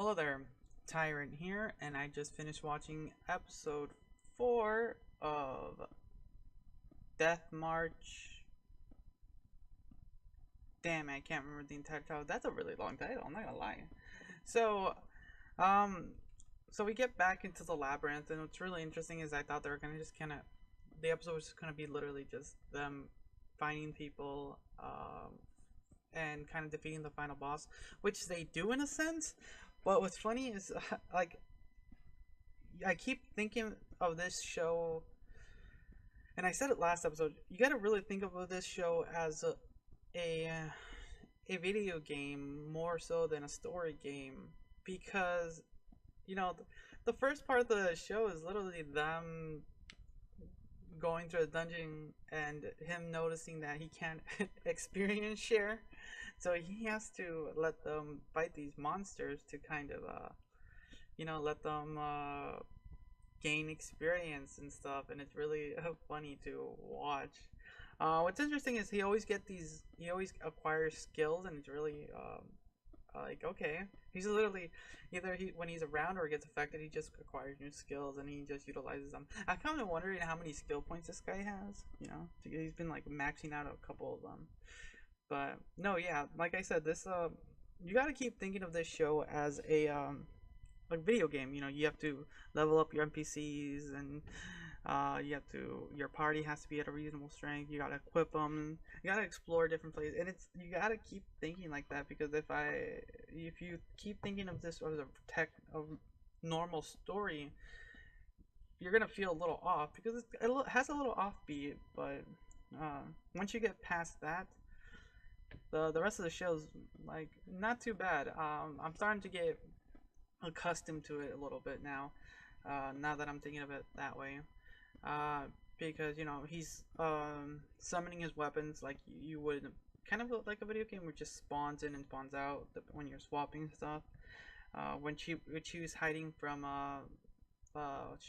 Hello there, Tyrant here, and I just finished watching episode 4 of Death March. Damn, I can't remember the entire title. That's a really long title, I'm not gonna lie. So, um, so we get back into the labyrinth, and what's really interesting is I thought they were gonna just kind of, the episode was just gonna be literally just them finding people, and kind of defeating the final boss, which they do in a sense. But what's funny is, like, I keep thinking of this show, and I said it last episode. You got to really think of this show as a a video game more so than a story game, because the first part of the show is literally them going through a dungeon and him noticing that he can't experience share, so he has to let them fight these monsters to kind of let them gain experience and stuff, and it's really funny to watch. What's interesting is he always acquires skills, and it's really like, okay, he's literally either when he's around or gets affected, he just acquires new skills and he just utilizes them. I'm kind of wondering how many skill points this guy has. He's been like maxing out a couple of them. But no, yeah, like I said, this you got to keep thinking of this show as a like video game. You have to level up your NPCs, and your party has to be at a reasonable strength. You gotta equip them. You gotta explore different places, and you gotta keep thinking like that, because if you keep thinking of this as a normal story, you're gonna feel a little off, because it has a little offbeat. But once you get past that, the rest of the show's like not too bad. I'm starting to get accustomed to it a little bit now. Now that I'm thinking of it that way, uh, because he's summoning his weapons like you would, kind of like a video game, which just spawns in and spawns out when you're swapping stuff. When she was hiding from let's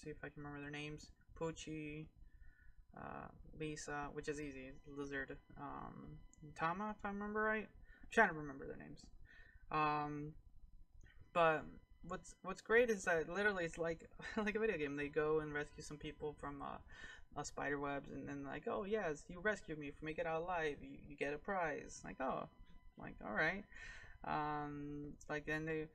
see if I can remember their names. Poochie, Lisa, which is easy, Lizard, Tama, if I remember right. I'm trying to remember their names. Um, but what's great is that literally it's like like a video game. They go and rescue some people from spider webs, and then like, oh yes, you rescued me, from make it out alive, you get a prize. Like, oh, like, all right. Like, then they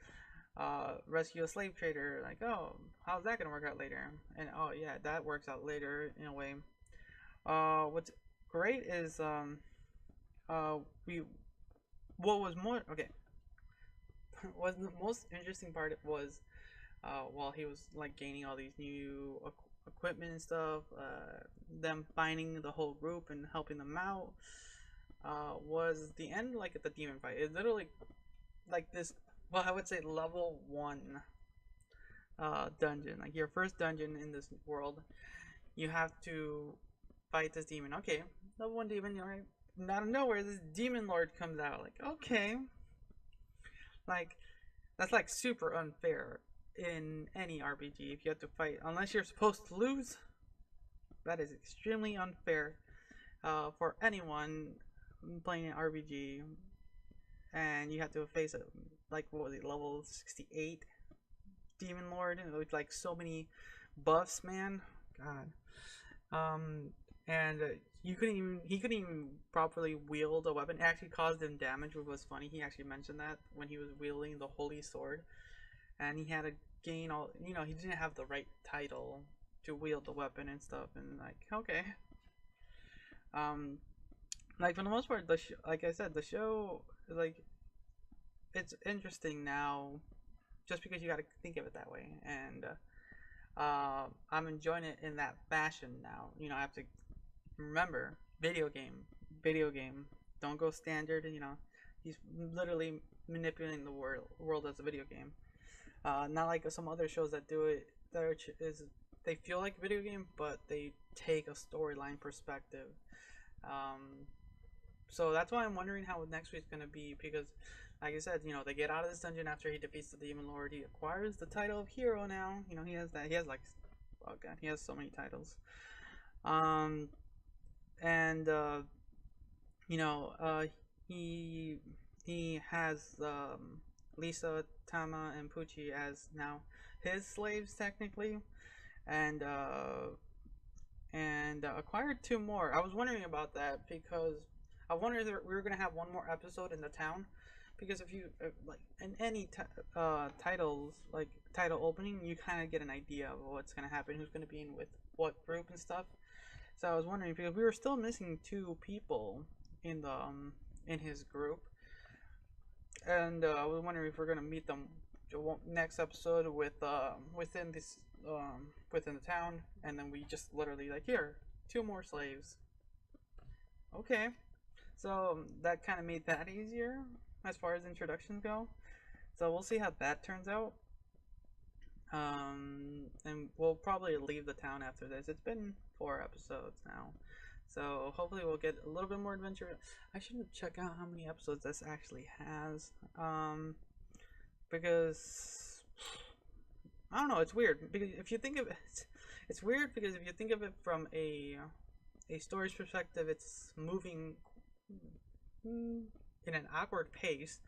rescue a slave trader. Like, oh, how's that gonna work out later? And oh yeah, that works out later in a way. What's great is we what was more okay was the most interesting part was while he was like gaining all these new equipment and stuff, them finding the whole group and helping them out, was the end, like at the demon fight. It literally like this, well, I would say level 1 dungeon, like your first dungeon in this world. You have to fight this demon. Okay, level 1 demon, alright. Out of nowhere, this demon lord comes out. Like, okay, like that's like super unfair in any RPG. If you have to fight, unless you're supposed to lose, that is extremely unfair for anyone playing an RPG. And you have to face a, like, what was it, level 68 demon lord with like so many buffs, man. God. Um, and he couldn't even properly wield a weapon. It actually caused him damage, which was funny. He actually mentioned that when he was wielding the holy sword, and he had to gain all. He didn't have the right title to wield the weapon and stuff. And like, okay, um, like for the most part, like I said, the show, like, it's interesting now, just because you got to think of it that way. And I'm enjoying it in that fashion now. I have to remember, video game. Don't go standard. He's literally manipulating the world as a video game. Not like some other shows that do it. They feel like a video game, but they take a storyline perspective. Um, so that's why I'm wondering how next week's gonna be, because, like I said, they get out of this dungeon after he defeats the demon lord. He acquires the title of hero now. He has that. He has like, oh god, he has so many titles. Um, and you know, uh, he has Lisa, Tama, and Pucci as now his slaves technically, and acquired two more. I was wondering about that because I wondered if we were gonna have one more episode in the town, because if you like in any titles, like title opening, you kind of get an idea of what's gonna happen, who's gonna be in with what group and stuff. So I was wondering because we were still missing two people in the in his group, and I was wondering if we're gonna meet them next episode with within this within the town, and then we just literally like, here, two more slaves. Okay, so that kind of made that easier as far as introductions go. So we'll see how that turns out. And we'll probably leave the town after this. It's been 4 episodes now, so hopefully we'll get a little bit more adventure. I should check out how many episodes this actually has, because I don't know. It's weird because if you think of it, it's weird because if you think of it from a story's perspective, it's moving in an awkward pace.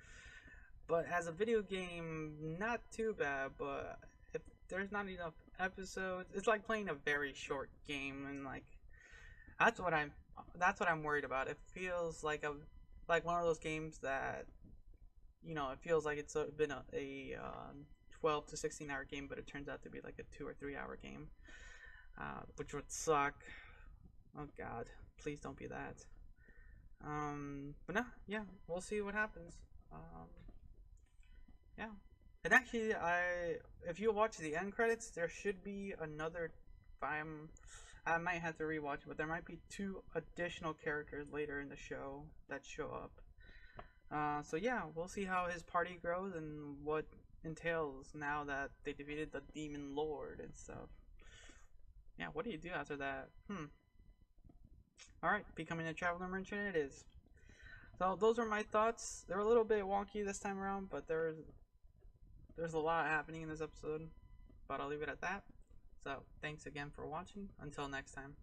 But as a video game, not too bad. But if there's not enough episodes, it's like playing a very short game, and like that's what I'm worried about. It feels like like one of those games that, you know, it feels like it's been a 12 to 16 hour game, but it turns out to be like a 2 or 3 hour game, which would suck. Oh god, please don't be that. But no, yeah, we'll see what happens. Yeah, and actually, if you watch the end credits, there should be another. I might have to rewatch it, but there might be 2 additional characters later in the show that show up. So yeah, we'll see how his party grows and what entails now that they defeated the demon lord and stuff. Yeah, what do you do after that? Alright, becoming a traveler merchant it is. So those are my thoughts. They're a little bit wonky this time around, but there's a lot happening in this episode. But I'll leave it at that. So thanks again for watching. Until next time.